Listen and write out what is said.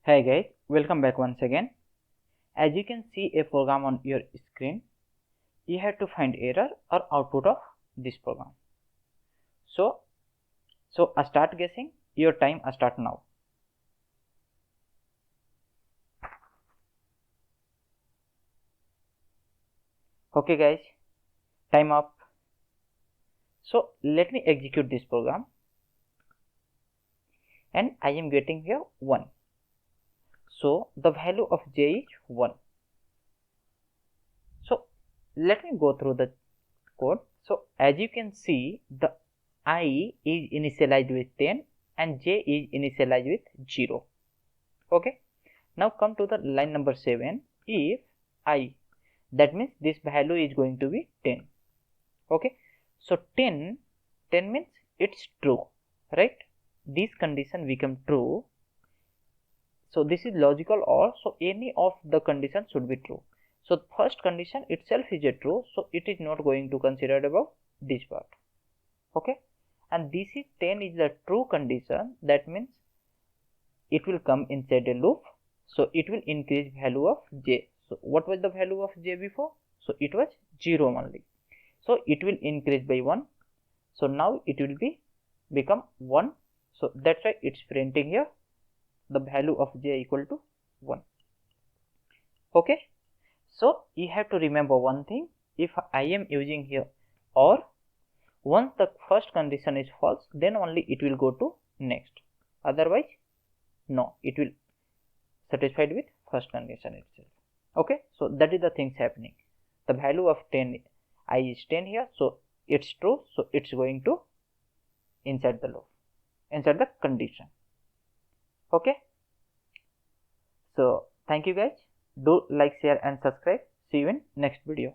Hey guys, welcome back once again. As you can see a program on your screen, you have to find error or output of this program. So start guessing. Your time start now. Okay guys, time up. So let me execute this program and I am getting here 1. So the value of j is 1. So let me go through the code. So as you can see, the I is initialized with 10 and j is initialized with 0. Okay, now come to the line number 7. If I, that means this value is going to be 10. Okay, so 10 means it's true, right? This condition become true. So this is logical or, so any of the conditions should be true. So first condition itself is a true, so it is not going to consider about this part. Okay, and this is 10 is the true condition, that means it will come inside a loop. So it will increase value of j. So what was the value of j before? So it was 0 only. So it will increase by 1. So now it will be become 1. So that's why it's printing here the value of j equal to 1. Okay, so you have to remember one thing. If I am using here or, once the first condition is false, then only it will go to next. Otherwise, no, it will satisfied with first condition itself. Okay, so that is the things happening. The value of 10 I is 10 here, so it's true, so it's going to inside the loop, inside the condition. Okay, so thank you guys. Do like, share and subscribe. See you in next video.